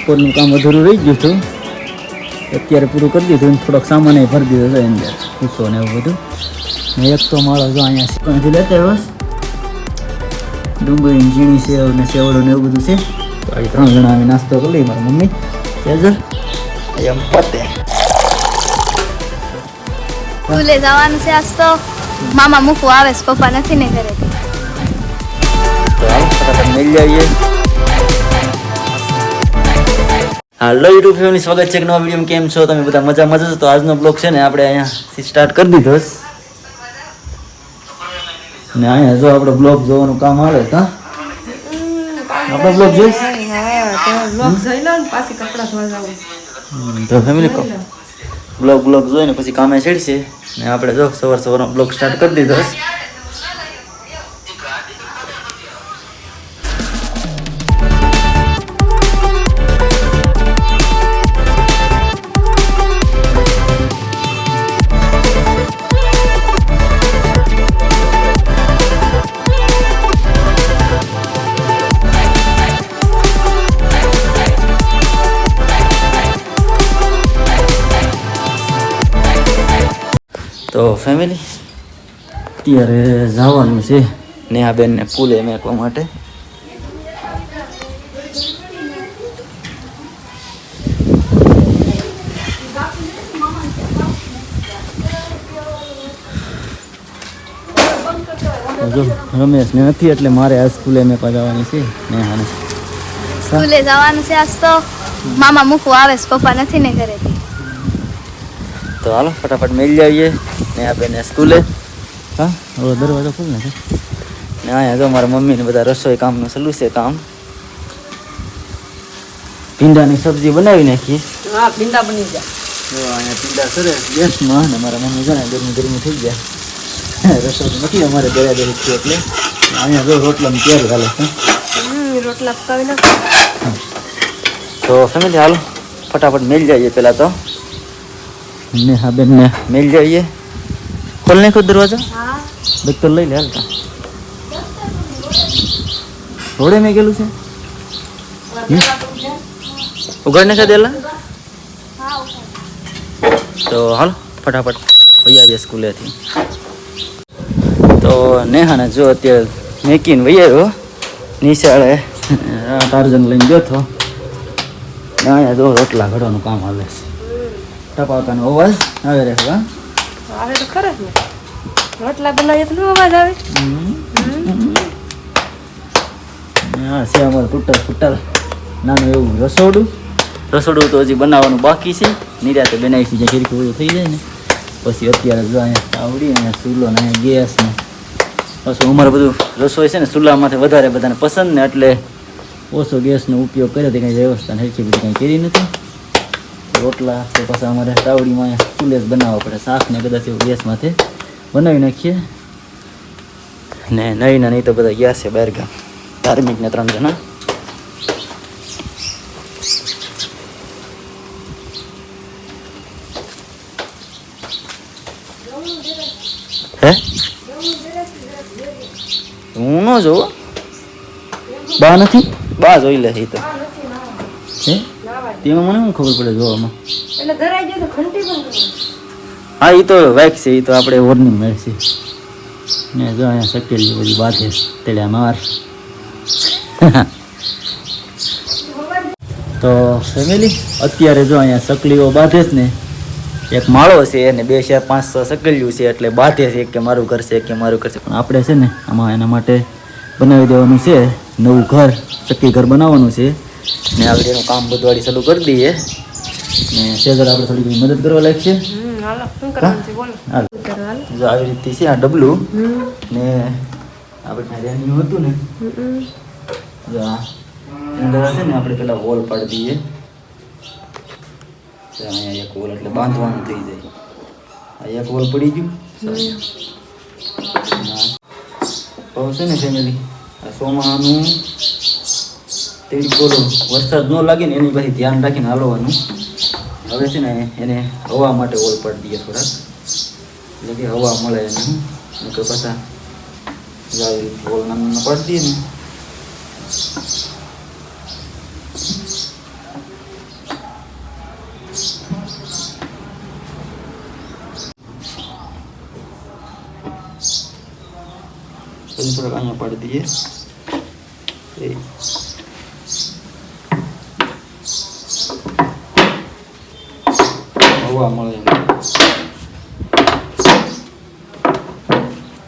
બપોરનું કામ અધૂરું રહી ગયું હતું, અત્યારે પૂરું કરી દીધું. થોડોક સામાન ભરી દીધો છે અંદર, પૂછો ને એવું બધું. ને એક તો માળો જો અહીંયા સિકણથી લેતા બસ ડુંગળી ઝીણી સેવ ને સેવડો ને એવું બધું છે. તો આ 3 જણા અમે નાસ્તો કરી લઈએ. મારી મમ્મી સેજર એમ પતે સ્કૂલે જવાનું છે આજ તો. મામા મૂકવા આવે છે, પપ્પા નથી ને ઘરે. તો હાલો ફટાફટ મળી જઈએ. હાલો યુટ્યુબ ફેમિલી, સ્વાગત છે એક નવા વિડીયો. કેમ છો તમે બધા? મજામાં જ. તો આજનો બ્લોગ છે ને આપણે અહીંયાથી સ્ટાર્ટ કરી દીધો ને અહીંયા જો આપણે બ્લોગ જોવાનું કામ આવે તો આપણે બ્લોગ જોઈશ તો ફેમિલી બ્લોગ જોઈને પછી કામે ચડશે ને આપણે જો સવારનો બ્લોગ સ્ટાર્ટ કરી દીધો. તો ફેમિલી અત્યારે જવાનું છે નેહાબેનને પુલે મેકવા માટે. જો રમેશ ને નથી એટલે મારે આ સ્કૂલે મેકવા જવાની છે નેહાને. સ્કૂલે જવાનું છે આજ તો. મામા મૂકવા આવે છે, પપ્પા નથી ને ઘરે. તો હાલો ફટાફટ મળી જઈએ ને આપણે સ્કૂલે. હા હવે દરવાજો ખુલ્લે છે ને અહીંયા જો મારા મમ્મીને બધા રસોઈ કામનું ચાલુ છે કામ. ભીંડાની સબ્જી બનાવી નાખી. હા, ભીંડા બની ગયા. જો અહીંયા ભીંડા સરસ ગેસમાં ને મારા મમ્મી જણા ગરમી થઈ ગયા. રસોઈ નથી અમારે બરાબર છે એટલે અહીંયા જો રોટલાની તૈયારી હાલે છે. રોટલા પકાવી નાખો. તો ફેમિલી હાલો ફટાફટ મળી જઈએ. પહેલાં તો ને હા બેન ને મળી જઈએ. ખોલ નાખો દરવાજો. દફતર લઈ લે હાલતા. રોડે મેં ગયેલું છે ઉઘાડને છે દેલા. તો હાલો ફટાફટ વૈયા જઈએ સ્કૂલેથી. તો નેહાને જો અત્યારે મેકીને વૈયાયો નિશાળે. ટાર્જન લઈને ગયો હતો. અહીંયા જો રોટલા ઘડવાનું કામ આવે છે. ટપાકાનો અવાજ આવે રે. હા આવે તો ખરે ને. રોટલા બનાવીએ તો અવાજ આવે. હા છે અમારે તૂટા નાનું એવું રસોડું તો હજી બનાવવાનું બાકી છે. નિરાતે બનાવી છે ખીરકી બધું થઈ જાય ને પછી અત્યારે જો અહીંયા તાવડી અહીંયા ચૂલો ને અહીંયા ગેસ ને પાછું અમારે બધું રસોઈ છે ને ચૂલામાંથી વધારે બધાને પસંદ ને એટલે ઓછો ગેસનો ઉપયોગ કર્યો. તે કંઈ વ્યવસ્થા હેરખી બધી કંઈ કરી નથી. રોટલા તો પાછા અમારે તાવડીમાં ચૂલે જ બનાવવા પડે. શાક ને કદાચ એવું ગેસમાંથી બનાવી નાખીએ ને નહીં તો બધા ગયા છે બહાર ગામ ધાર્મિક ને 3 જણા. હે હું ન જોઉં. બા નથી? બા જોઈ લે તો હે તેમાં મને શું ખબર પડે જોવામાં. એટલે ધરાઈ ગયો તો ઘંટી પણ કરવાની. હા એ તો વાઈક છે. એ તો આપણે વોર્નિંગ મળશે ને. જો અહીંયા સકેલી બધી બાતે તેડ્યા માર. તો ફેમિલી અત્યારે જો અહીંયા સકલીઓ બાંધે છે ને. એક માળો છે અને 2, 4, 5, 6 સકલીઓ છે એટલે બાંધે છે કે મારું ઘર છે કે મારું ઘર છે. પણ આપણે છે ને આમાં એના માટે બનાવી દેવાનું છે નવું ઘર. ચક્કી ઘર બનાવવાનું છે ને આગળ એનું કામ બધવાળી ચાલુ કરી દઈએ ને સેજર આપણે થોડી ઘણી મદદ કરવા લાગશે. હાલો શું કરવાનું છે બોલો. હાલ જો આવી રીતે છે આ ડબલું ને આપણે રેન્યુ હતું ને જો આ એના છે ને આપણે પેલા વોલ પાડી દઈએ. અહીંયા એક વોલ એટલે બાંધવાનું થઈ જાય. આ એક વોલ પડી ગયું. હવે છે ને ફેમિલી આ સોમાનું તેડી વરસાદ ન લાગે ને એની પછી ધ્યાન રાખીને હાલવાનું. હવે છે ને એને હવા માટે વોલ પાડી દઈએ થોડાક એટલે કે હવા મળે એને. કે પાછા વોલ નાના પાડી દઈએ ને પછી થોડાક અહીંયા પાડી દઈએ એ હવા મળે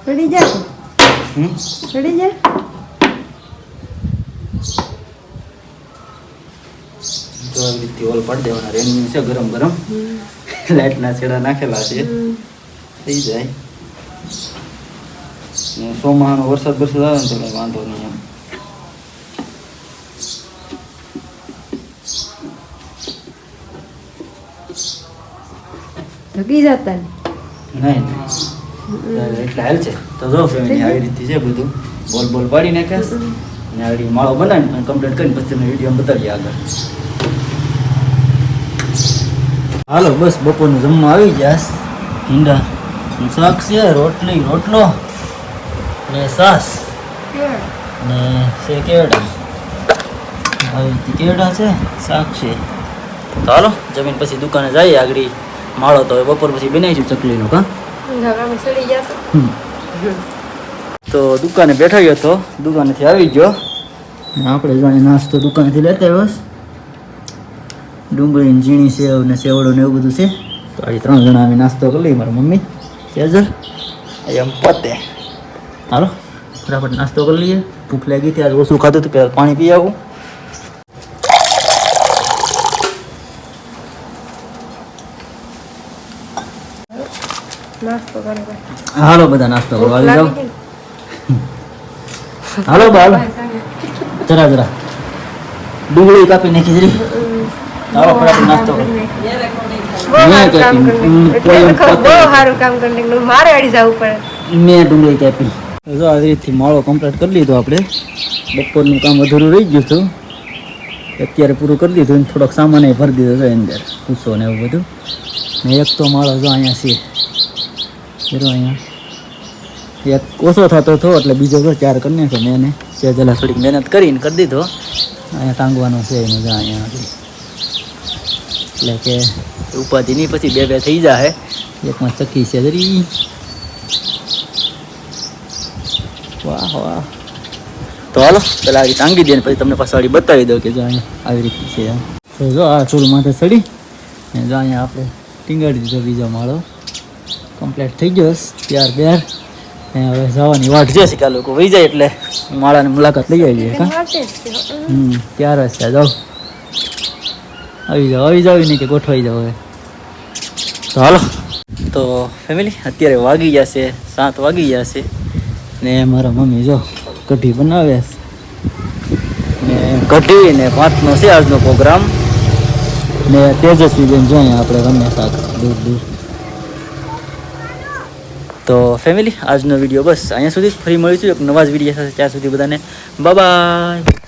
ચડી જાય હમ ચડી જાય તો આવી રીતે ઓલ પાડી દેવાના રેન્જ છે ગરમ ગરમ લાઇટના છેડા નાખેલા છે થઈ જાય ને ચોમાસાનો વરસાદ આવે ને તો કંઈ વાંધો નહીં એમ ઢગી જતા ને નહીં એટલે હાલ છે તો જો ફેમિલી આવી રીતે છે બધું બોલ બોલ પાડી નાખ્યા અને આવી માળો બનાવીને કમ્પ્લીટ કરીને પછી તમને વિડીયો બતાવીએ આગળ હાલો બસ બપોરનું જમવા આવી ગયા ભીંડા શાક છે રોટલો ને છાશ ને છે કેવડા આવી રીતે કેવડા છે શાક છે તો હાલો જમીન પછી દુકાને જઈએ આગળ માળો તો હવે બપોર પછી બનાવીશું ચકલીનો કા ચડી જશે તો દુકાને બેઠો ગયો તો દુકાનેથી આવી ગયો અને આપણે જાણે નાસ્તો દુકાનેથી લેતા બસ ડુંગળી ઝીણી સેવ ને સેવડો ને એવું બધું છે તો આજે 3 જણા અમે નાસ્તો કરી લઈએ મારા મમ્મી સેજલ એમ પતે હાલો ફટાફટ નાસ્તો કરી લઈએ ભૂખ લાગી ત્યારે ઓછું ખાધું હતું પહેલાં પાણી પી આવું નાસ્તો કરે હાલો બધા નાસ્તો કરવા આવી જાઓ હાલો બાલ જરા ડુંગળી કાપી નાખી જરી હાલો ફટાફટ નાસ્તો કરો બહુ સારું કામ કરી મારે અડી જવું પડે મેં ડુંગળી કાપી જો આવી રીતથી માળો કમ્પ્લીટ કરી લીધો આપણે બપોરનું કામ અધૂરું રહી ગયું હતું અત્યારે પૂરું કરી દીધું અને થોડોક સામાન ભરી દીધો છે અંદર પૂછો ને એવું બધું ને એક તો માળો જો અહીંયા છે જો અહીંયા એક ઓછો થતો હતો એટલે બીજો તો 4 કરી નાખ્યો મેં એને સેજલા થોડીક મહેનત કરીને કરી દીધો અહીંયા ટાંગવાનો છે એને જો અહીંયા એટલે કે ઉપાધિ નહીં પછી બે થઈ જાય એકમાં ચક્કી છે જરી વાહ વાહ તો હાલો પેલા આવી ટાંગી દે ને પછી તમને પાછળ બતાવી દઉં કે જો અહીંયા આવી રીતે છે તો જો આ ચૂલ માથે ચડી ને જો અહીંયા આપણે ટીંગાડી દીધો બીજો માળો કમ્પ્લીટ થઈ ગયો ત્યાર હવે જવાની વાટ જશે કે આ લોકો વહી જાય એટલે માળાની મુલાકાત લઈ આવીએ ત્યાર જ છે જાઓ આવી જાવ નહીં કે ગોઠવાઈ જાવ હવે તો હાલો તો ફેમિલી અત્યારે વાગી ગયા છે 7 વાગી ગયા છે ને મારા મમ્મી જો કઢી બનાવે ને કઢી ને ભાતનો છે આજનો પ્રોગ્રામ ને તેજસ્વી બેન જોઈએ આપણે રમે શાક દૂર તો ફેમિલી આજનો વિડીયો બસ અહીંયા સુધી ફરી મળીશું એક નવા જ વિડીયો સાથે ત્યાં સુધી બધાને બાય બાય